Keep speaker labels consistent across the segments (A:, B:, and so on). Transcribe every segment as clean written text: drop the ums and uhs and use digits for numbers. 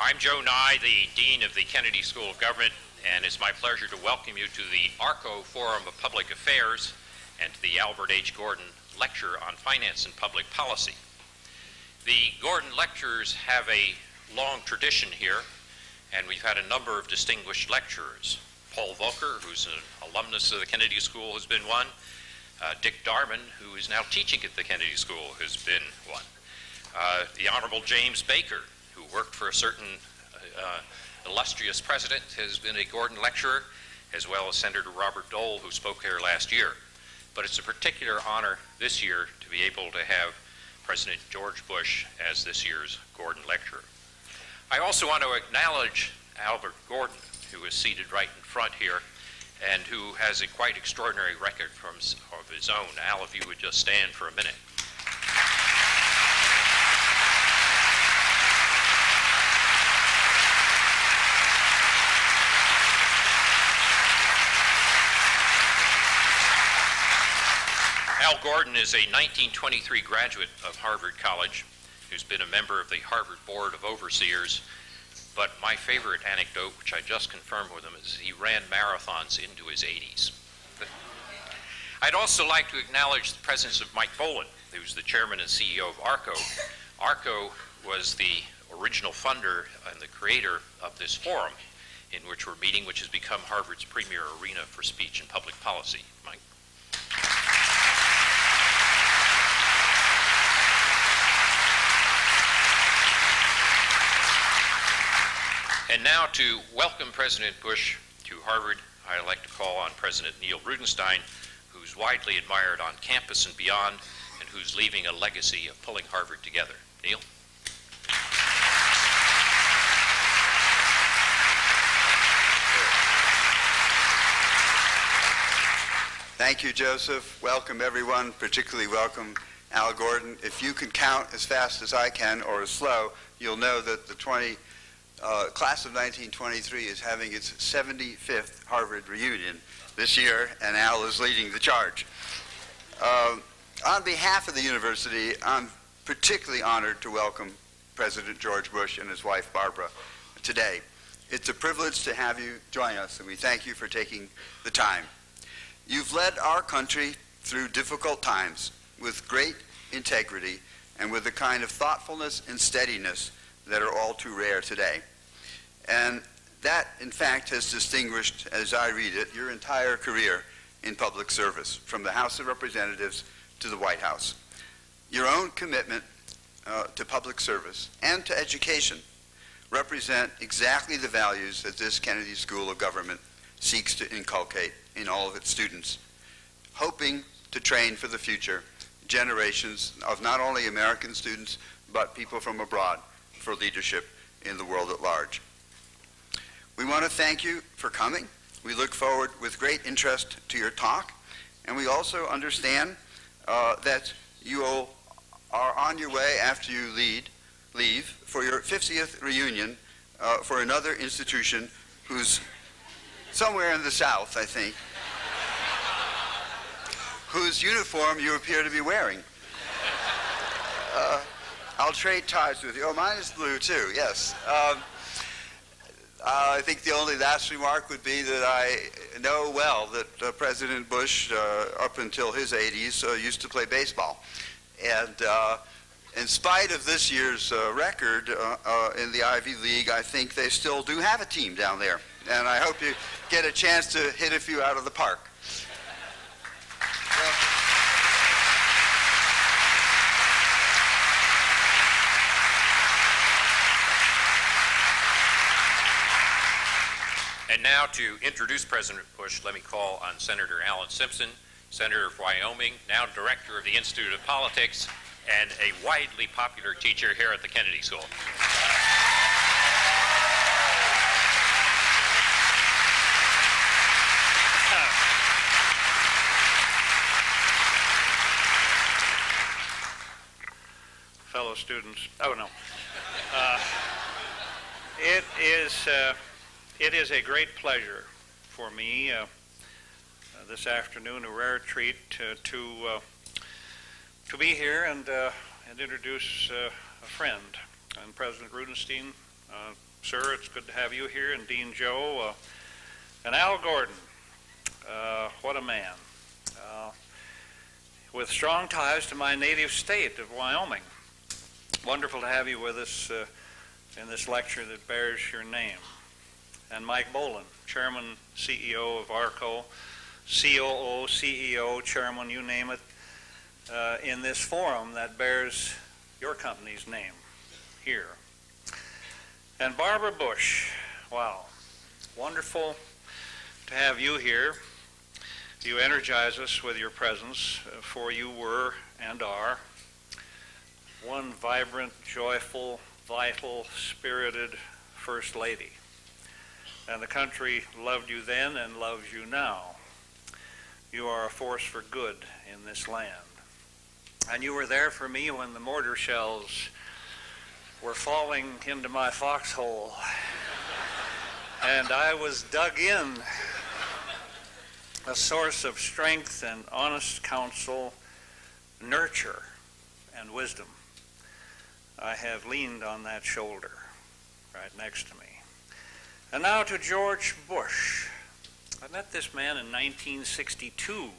A: I'm Joe Nye, the Dean of the Kennedy School of Government, and it's my pleasure to welcome you to the ARCO Forum of Public Affairs and to the Albert H. Gordon Lecture on Finance and Public Policy. The Gordon Lectures have a long tradition here, and we've had a number of distinguished lecturers. Paul Volcker, who's an alumnus of the Kennedy School, has been one. Dick Darman, who is now teaching at the Kennedy School, has been one. The Honorable James Baker, who worked for a certain illustrious president, has been a Gordon lecturer, as well as Senator Robert Dole, who spoke here last year. But it's a particular honor this year to be able to have President George Bush as this year's Gordon lecturer. I also want to acknowledge Albert Gordon, who is seated right in front here, and who has a quite extraordinary record of his own. Al, if you would just stand for a minute. Al Gordon is a 1923 graduate of Harvard College who's been a member of the Harvard Board of Overseers. But my favorite anecdote, which I just confirmed with him, is he ran marathons into his 80s. I'd also like to acknowledge the presence of Mike Boland, who's the chairman and CEO of ARCO. ARCO was the original funder and the creator of this forum in which we're meeting, which has become Harvard's premier arena for speech and public policy. Mike. And now to welcome President Bush to Harvard, I'd like to call on President Neil Rudenstein, who's widely admired on campus and beyond, and who's leaving a legacy of pulling Harvard together. Neil?
B: Thank you, Joseph. Welcome, everyone, particularly welcome Al Gordon. If you can count as fast as I can or as slow, you'll know that the class of 1923 is having its 75th Harvard reunion this year, and Al is leading the charge. On behalf of the university, I'm particularly honored to welcome President George Bush and his wife Barbara today. It's a privilege to have you join us, and we thank you for taking the time. You've led our country through difficult times with great integrity and with the kind of thoughtfulness and steadiness that are all too rare today. And that, in fact, has distinguished, as I read it, your entire career in public service, from the House of Representatives to the White House. Your own commitment to public service and to education represent exactly the values that this Kennedy School of Government seeks to inculcate in all of its students, hoping to train for the future generations of not only American students, but people from abroad for leadership in the world at large. We want to thank you for coming. We look forward with great interest to your talk, and we also understand that you are on your way after you leave for your 50th reunion for another institution who's somewhere in the South, I think, whose uniform you appear to be wearing. I'll trade ties with you. Oh, mine is blue too, yes. I think the only last remark would be that I know well that President Bush, up until his 80s, used to play baseball. And in spite of this year's record in the Ivy League, I think they still do have a team down there. And I hope you get a chance to hit a few out of the park.
A: And now to introduce President Bush, let me call on Senator Alan Simpson, Senator of Wyoming, now Director of the Institute of Politics, and a widely popular teacher here at the Kennedy School.
C: Fellow students, oh no. It is a great pleasure for me this afternoon, a rare treat to be here and introduce a friend. And President Rudenstein, Sir, it's good to have you here, and Dean Joe, and Al Gordon. What a man. With strong ties to my native state of Wyoming. Wonderful to have you with us in this lecture that bears your name. And Mike Boland, Chairman, CEO of ARCO, COO, CEO, Chairman, you name it, in this forum that bears your company's name here. And Barbara Bush, wow, wonderful to have you here. You energize us with your presence, for you were and are one vibrant, joyful, vital, spirited First Lady. And the country loved you then and loves you now. You are a force for good in this land. And you were there for me when the mortar shells were falling into my foxhole. And I was dug in, a source of strength and honest counsel, nurture and wisdom. I have leaned on that shoulder right next to me. And now to George Bush. I met this man in 1962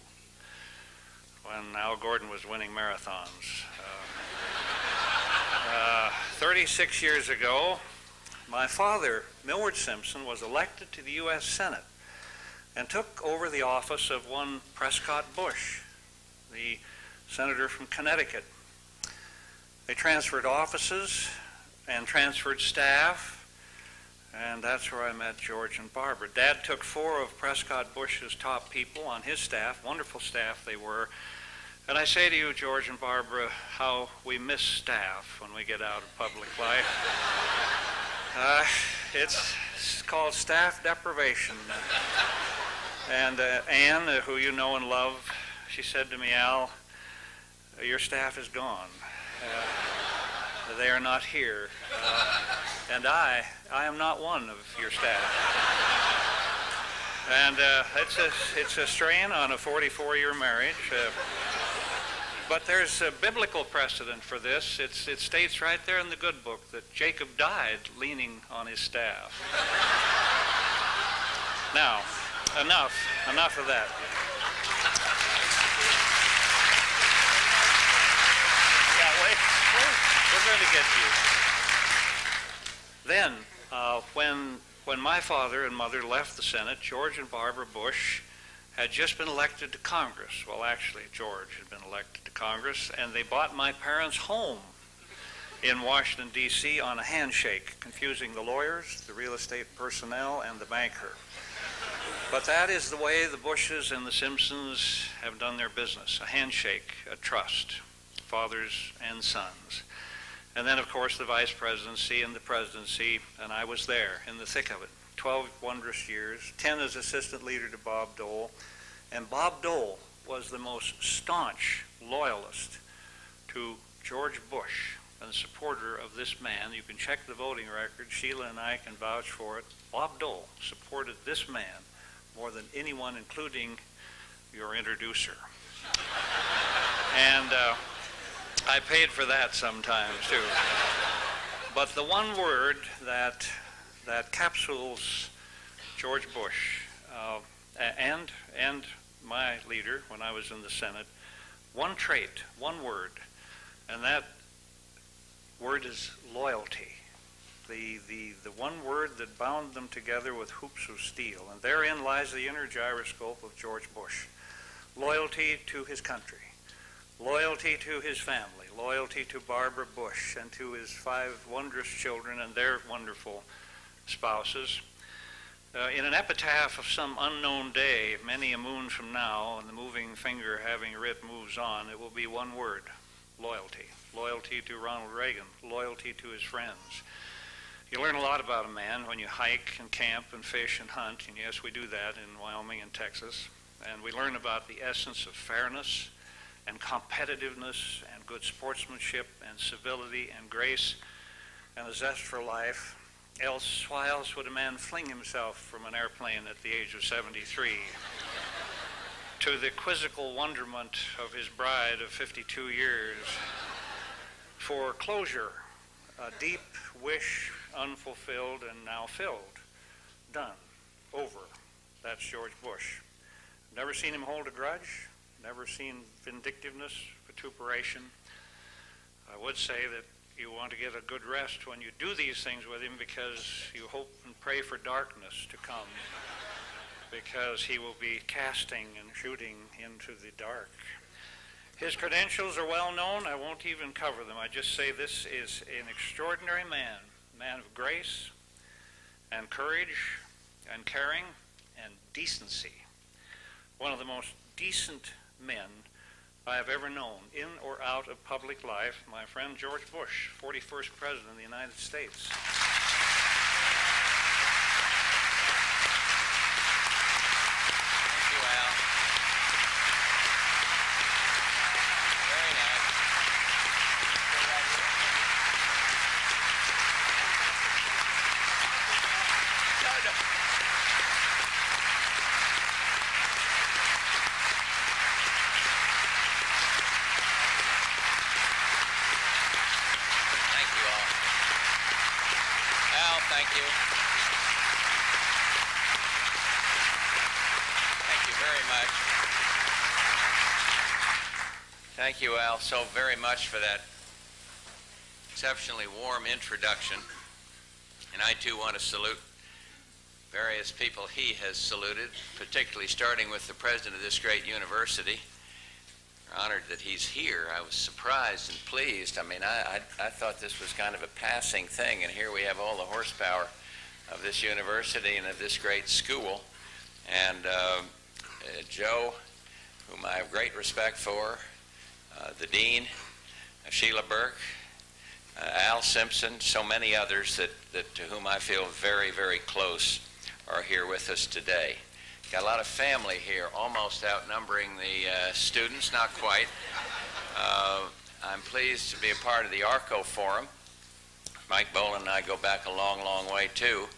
C: when Al Gordon was winning marathons. 36 years ago, my father, Millward Simpson, was elected to the U.S. Senate and took over the office of one Prescott Bush, the senator from Connecticut. They transferred offices and transferred staff, and that's where I met George and Barbara. Dad took 4 of Prescott Bush's top people on his staff, wonderful staff they were. And I say to you, George and Barbara, how we miss staff when we get out of public life. It's called staff deprivation. And Ann, who you know and love, she said to me, Al, your staff is gone. They are not here. And I am not one of your staff. And it's a strain on a 44-year marriage. But there's a biblical precedent for this. It states right there in the good book that Jacob died leaning on his staff. Now, enough of that. Yeah, wait, we're going to get you. Then, when my father and mother left the Senate, George and Barbara Bush had just been elected to Congress. Well, actually, George had been elected to Congress, and they bought my parents' home in Washington, D.C. on a handshake, confusing the lawyers, the real estate personnel, and the banker. But that is the way the Bushes and the Simpsons have done their business, a handshake, a trust, fathers and sons. And then, of course, the vice presidency and the presidency, and I was there in the thick of it. 12 wondrous years, 10 as assistant leader to Bob Dole. And Bob Dole was the most staunch loyalist to George Bush and a supporter of this man. You can check the voting record. Sheila and I can vouch for it. Bob Dole supported this man more than anyone, including your introducer. And I paid for that sometimes, too. But the one word that capsules George Bush and my leader when I was in the Senate, one trait, one word, and that word is loyalty. The one word that bound them together with hoops of steel, and therein lies the inner gyroscope of George Bush. Loyalty to his country, loyalty to his family, loyalty to Barbara Bush and to his 5 wondrous children and their wonderful spouses. In an epitaph of some unknown day, many a moon from now, and the moving finger having writ moves on, it will be one word, loyalty. Loyalty to Ronald Reagan, loyalty to his friends. You learn a lot about a man when you hike and camp and fish and hunt, and yes, we do that in Wyoming and Texas. And we learn about the essence of fairness and competitiveness and good sportsmanship and civility and grace and a zest for life. Why else would a man fling himself from an airplane at the age of 73 to the quizzical wonderment of his bride of 52 years for closure, a deep wish unfulfilled and now filled. Done. Over. That's George Bush. Never seen him hold a grudge, never seen vindictiveness, vituperation. I would say that you want to get a good rest when you do these things with him, because you hope and pray for darkness to come, because he will be casting and shooting into the dark. His credentials are well known. I won't even cover them. I just say this is an extraordinary man, a man of grace and courage and caring and decency. One of the most decent men I have ever known, in or out of public life, my friend George Bush, 41st President of the United States.
D: Thank you, Al. Very nice. Thank you. Thank you very much. Thank you, Al, so very much for that exceptionally warm introduction. And I, too, want to salute various people he has saluted, particularly starting with the president of this great university. We're honored that he's here. I was surprised and pleased. I mean, I thought this was kind of a passing thing, and here we have all the horsepower of this university and of this great school. And Joe, whom I have great respect for, the dean, Sheila Burke, Al Simpson, so many others that to whom I feel very, very close are here with us today. Got a lot of family here, almost outnumbering the students, not quite. I'm pleased to be a part of the ARCO Forum. Mike Boland and I go back a long, long way too.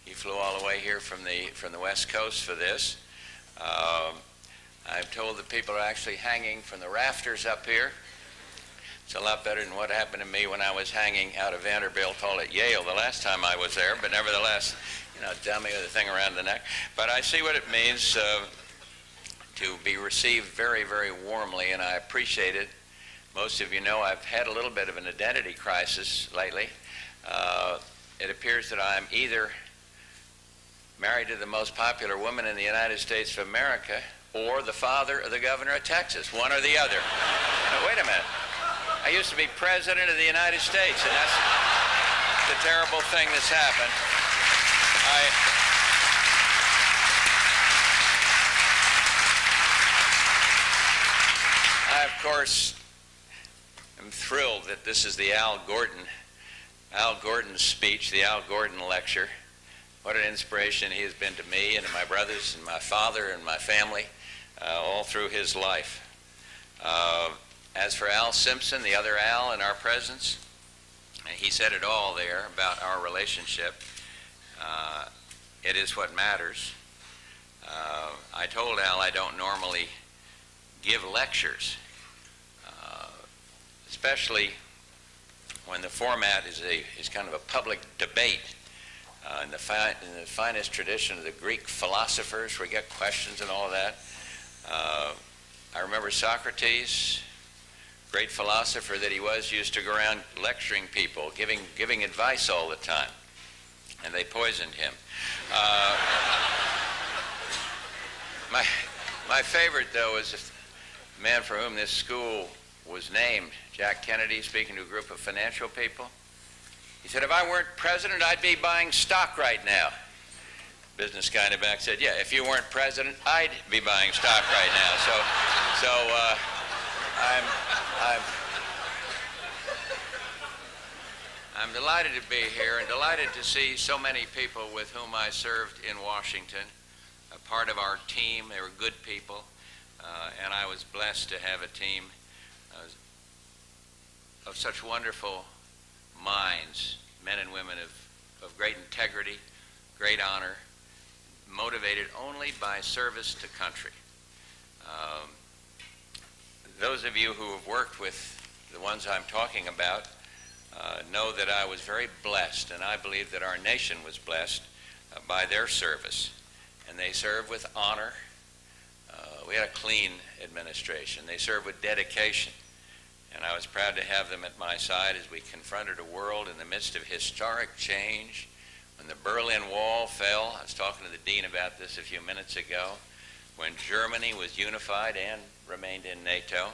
D: He flew all the way here from the West Coast for this. I'm told that people are actually hanging from the rafters up here. It's a lot better than what happened to me when I was hanging out of Vanderbilt Hall at Yale the last time I was there, but nevertheless, you know, dummy with a thing around the neck. But I see what it means to be received very, very warmly, and I appreciate it. Most of you know I've had a little bit of an identity crisis lately. It appears that I'm either married to the most popular woman in the United States of America or the father of the governor of Texas, one or the other. Now, wait a minute. I used to be president of the United States, and that's the terrible thing that's happened. I, of course, am thrilled that this is the Al Gordon speech, the Al Gordon lecture. What an inspiration he has been to me and to my brothers and my father and my family all through his life. As for Al Simpson, the other Al in our presence, he said it all there about our relationship. It is what matters. I told Al I don't normally give lectures, especially when the format is kind of a public debate. In the finest tradition of the Greek philosophers, where we get questions and all of that. I remember Socrates, great philosopher that he was, used to go around lecturing people, giving advice all the time, and they poisoned him. My favorite, though, is the man for whom this school was named, Jack Kennedy, speaking to a group of financial people. He said, if I weren't president, I'd be buying stock right now. Business guy in the back said, yeah, if you weren't president, I'd be buying stock right now. I'm delighted to be here and delighted to see so many people with whom I served in Washington, a part of our team. They were good people, and I was blessed to have a team of such wonderful minds, men and women of great integrity, great honor, motivated only by service to country. Those of you who have worked with the ones I'm talking about know that I was very blessed, and I believe that our nation was blessed by their service. And they served with honor. We had a clean administration. They served with dedication. And I was proud to have them at my side as we confronted a world in the midst of historic change. When the Berlin Wall fell, I was talking to the dean about this a few minutes ago, when Germany was unified and remained in NATO,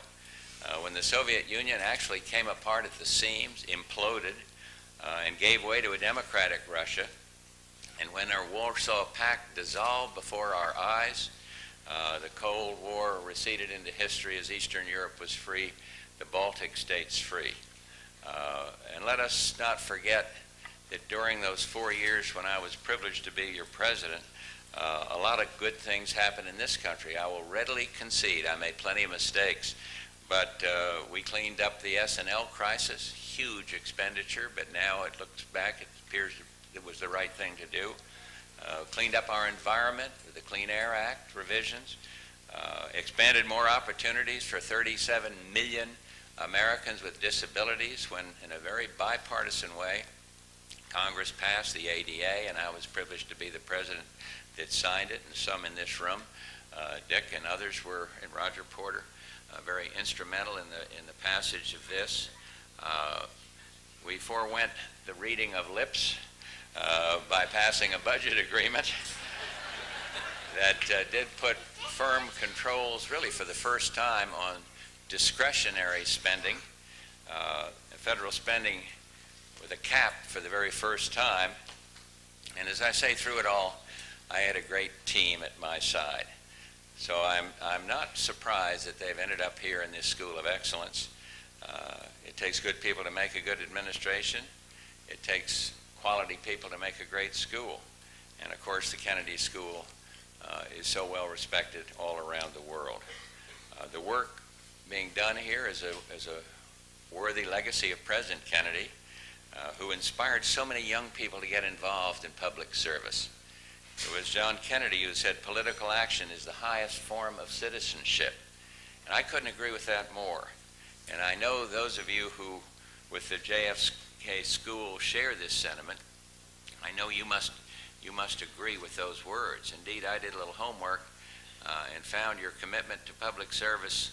D: when the Soviet Union actually came apart at the seams, imploded, and gave way to a democratic Russia, and when our Warsaw Pact dissolved before our eyes, the Cold War receded into history as Eastern Europe was free, the Baltic states free. And let us not forget that during those 4 years when I was privileged to be your president, a lot of good things happened in this country. I will readily concede I made plenty of mistakes, but we cleaned up the S&L crisis, huge expenditure, but now it looks back, it appears it was the right thing to do. Cleaned up our environment with the Clean Air Act revisions, expanded more opportunities for 37 million Americans with disabilities when, in a very bipartisan way, Congress passed the ADA, and I was privileged to be the president that signed it, and some in this room, Dick and others were, and Roger Porter, very instrumental in the passage of this. We forewent the reading of lips by passing a budget agreement that did put firm controls, really for the first time, on discretionary spending, federal spending with a cap for the very first time. And as I say, through it all, I had a great team at my side. So I'm not surprised that they've ended up here in this School of Excellence. It takes good people to make a good administration. It takes quality people to make a great school. And of course, the Kennedy School is so well respected all around the world. The work being done here is a worthy legacy of President Kennedy, who inspired so many young people to get involved in public service. It was John Kennedy who said political action is the highest form of citizenship. And I couldn't agree with that more. And I know those of you who, with the JFK School, share this sentiment. I know you must agree with those words. Indeed, I did a little homework and found your commitment to public service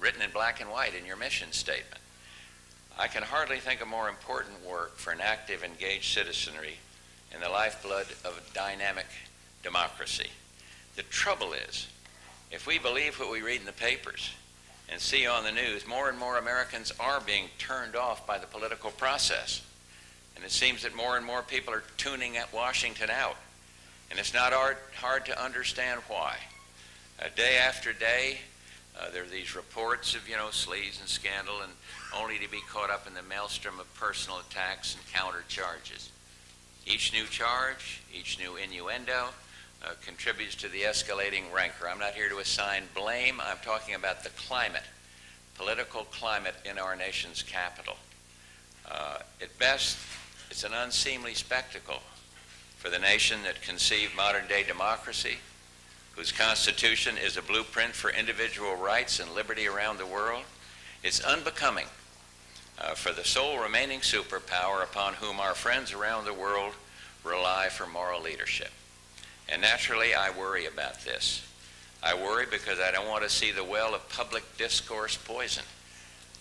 D: written in black and white in your mission statement. I can hardly think of more important work for an active, engaged citizenry and the lifeblood of a dynamic democracy. The trouble is, if we believe what we read in the papers and see on the news, more and more Americans are being turned off by the political process. And it seems that more and more people are tuning at Washington out. And it's not hard to understand why. Day after day, there are these reports of, sleaze and scandal, and only to be caught up in the maelstrom of personal attacks and counter charges. Each new charge, each new innuendo contributes to the escalating rancor. I'm not here to assign blame. I'm talking about the climate, political climate in our nation's capital. At best, it's an unseemly spectacle for the nation that conceived modern-day democracy, whose Constitution is a blueprint for individual rights and liberty around the world. It's unbecoming for the sole remaining superpower upon whom our friends around the world rely for moral leadership. And naturally, I worry about this. I worry because I don't want to see the well of public discourse poisoned.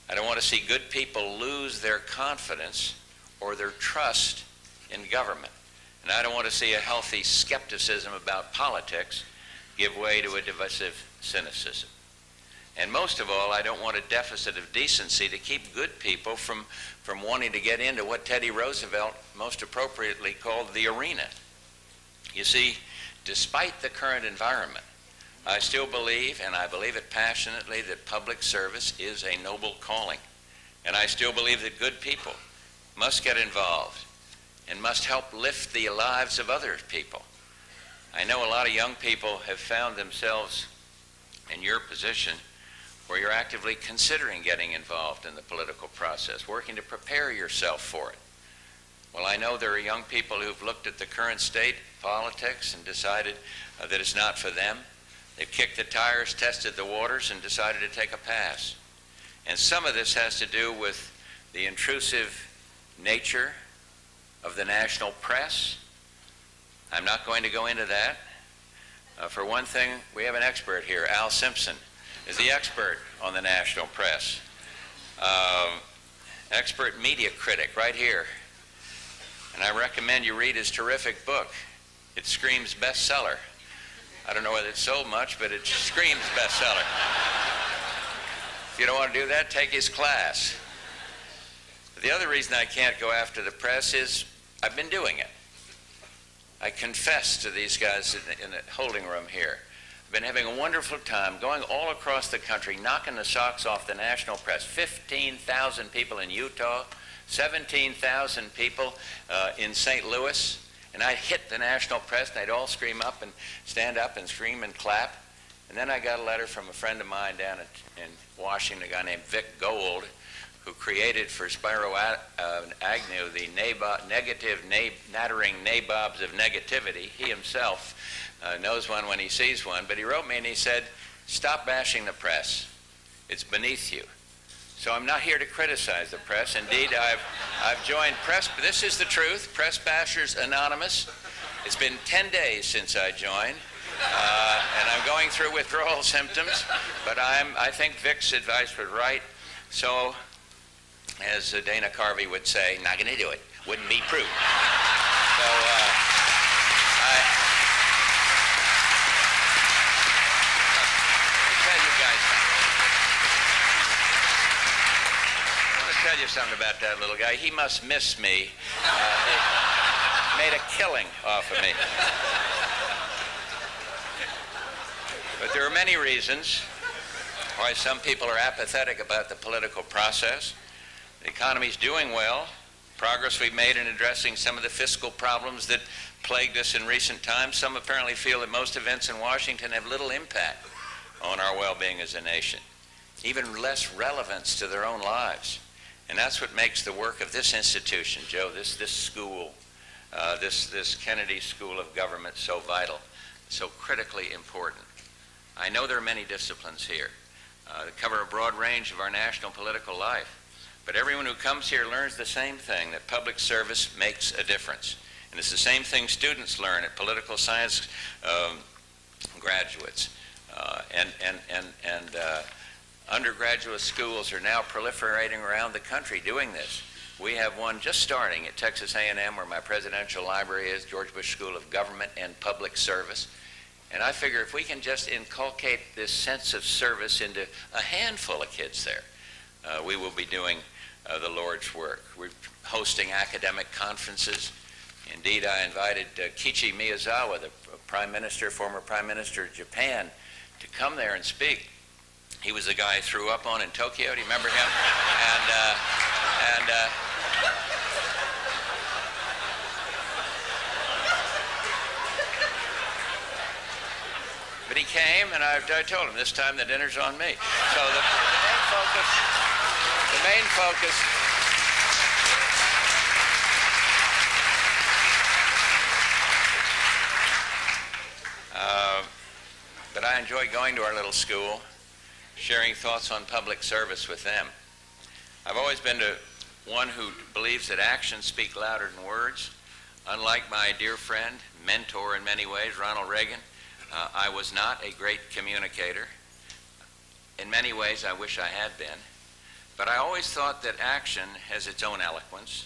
D: I don't want to see good people lose their confidence or their trust in government. And I don't want to see a healthy skepticism about politics give way to a divisive cynicism. And most of all, I don't want a deficit of decency to keep good people from wanting to get into what Teddy Roosevelt most appropriately called the arena. You see, despite the current environment, I still believe, and I believe it passionately, that public service is a noble calling. And I still believe that good people must get involved and must help lift the lives of other people. I know a lot of young people have found themselves in your position where you're actively considering getting involved in the political process, working to prepare yourself for it. Well, I know there are young people who've looked at the current state of politics and decided that it's not for them. They've kicked the tires, tested the waters, and decided to take a pass. And some of this has to do with the intrusive nature of the national press. I'm not going to go into that. For one thing, we have an expert here. Al Simpson is the expert on the national press. Expert media critic right here. And I recommend you read his terrific book. It screams bestseller. I don't know whether it's sold much, but it screams bestseller. If you don't want to do that, take his class. The other reason I can't go after the press is I've been doing it. I confess to these guys in the holding room here. I've been having a wonderful time going all across the country, knocking the socks off the national press. 15,000 people in Utah, 17,000 people in St. Louis. And I'd hit the national press, and they'd all scream up and stand up and scream and clap. And then I got a letter from a friend of mine down in Washington, a guy named Vic Gold, who created for Spiro Agnew the nattering nabobs of negativity. He himself knows one when he sees one. But he wrote me and he said, stop bashing the press. It's beneath you. So I'm not here to criticize the press. Indeed, I've joined Press, this is the truth, Press Bashers Anonymous. It's been 10 days since I joined, and I'm going through withdrawal symptoms, but I think Vic's advice was right. So, as Dana Carvey would say, not going to do it. Wouldn't be proof. So, tell you something about that little guy. He must miss me. He made a killing off of me. But there are many reasons why some people are apathetic about the political process. The economy's doing well. Progress we've made in addressing some of the fiscal problems that plagued us in recent times. Some apparently feel that most events in Washington have little impact on our well-being as a nation, even less relevance to their own lives. And that's what makes the work of this institution, Joe, this school, this Kennedy School of Government so vital, so critically important. I know there are many disciplines here that cover a broad range of our national political life, but everyone who comes here learns the same thing, that public service makes a difference. And it's the same thing students learn at political science graduates. Undergraduate schools are now proliferating around the country doing this. We have one just starting at Texas A&M, where my presidential library is, George Bush School of Government and Public Service. And I figure if we can just inculcate this sense of service into a handful of kids there, we will be doing the Lord's work. We're hosting academic conferences. Indeed, I invited Kiichi Miyazawa, the former Prime Minister of Japan, to come there and speak. He was the guy I threw up on in Tokyo. Do you remember him? But he came, and I told him, this time the dinner's on me. So the main focus but I enjoy going to our little school, sharing thoughts on public service with them. I've always been one who believes that actions speak louder than words. Unlike my dear friend, mentor in many ways, Ronald Reagan, I was not a great communicator. In many ways, I wish I had been. But I always thought that action has its own eloquence.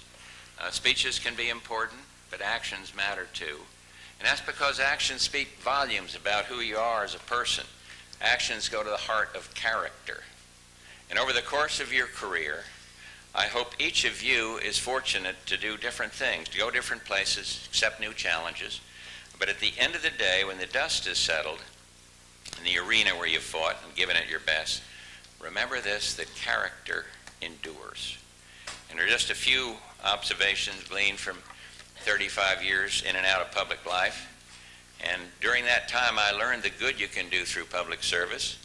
D: Speeches can be important, but actions matter too. And that's because actions speak volumes about who you are as a person. Actions go to the heart of character. And over the course of your career, I hope each of you is fortunate to do different things, to go different places, accept new challenges. But at the end of the day, when the dust is settled in the arena where you fought and given it your best, remember this, that character endures. And there are just a few observations gleaned from 35 years in and out of public life. And during that time, I learned the good you can do through public service,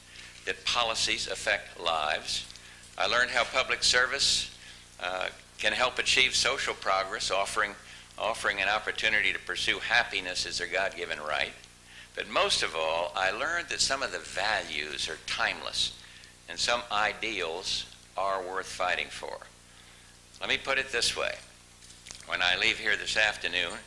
D: that policies affect lives. I learned how public service can help achieve social progress, offering an opportunity to pursue happiness as their God-given right. But most of all, I learned that some of the values are timeless, and some ideals are worth fighting for. Let me put it this way. When I leave here this afternoon,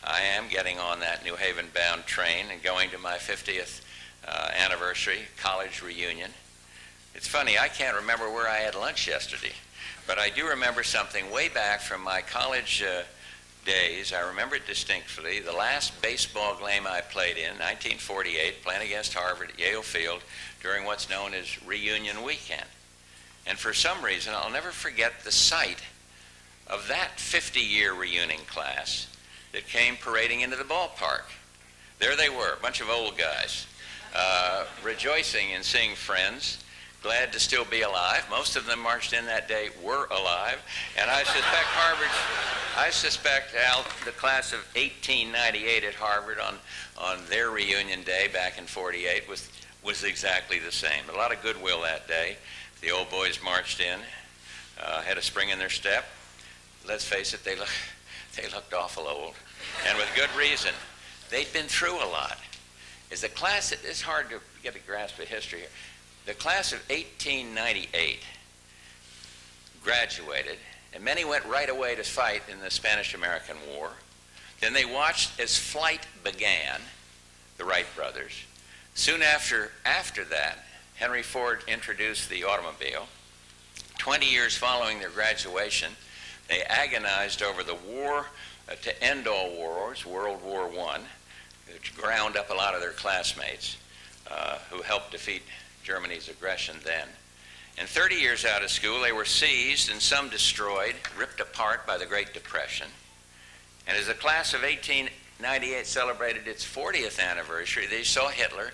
D: I am getting on that New Haven-bound train and going to my 50th anniversary college reunion. It's funny, I can't remember where I had lunch yesterday, but I do remember something way back from my college days. I remember it distinctly. The last baseball game I played in, 1948, playing against Harvard at Yale Field during what's known as reunion weekend. And for some reason, I'll never forget the sight of that 50-year reunion class that came parading into the ballpark. There they were, a bunch of old guys, rejoicing in seeing friends, glad to still be alive. Most of them marched in that day were alive, and I suspect Al, the class of 1898 at Harvard on their reunion day back in '48 was exactly the same. A lot of goodwill that day. The old boys marched in, had a spring in their step. Let's face it, they looked awful old, and with good reason. They'd been through a lot. It's the class that, it's hard to get a grasp of history here. The class of 1898 graduated, and many went right away to fight in the Spanish-American War. Then they watched as flight began, the Wright brothers. Soon after that, Henry Ford introduced the automobile. 20 years following their graduation, they agonized over the war to end all wars, World War I, which ground up a lot of their classmates who helped defeat Germany's aggression then. And 30 years out of school, they were seized and some destroyed, ripped apart by the Great Depression. And as the class of 1898 celebrated its 40th anniversary, they saw Hitler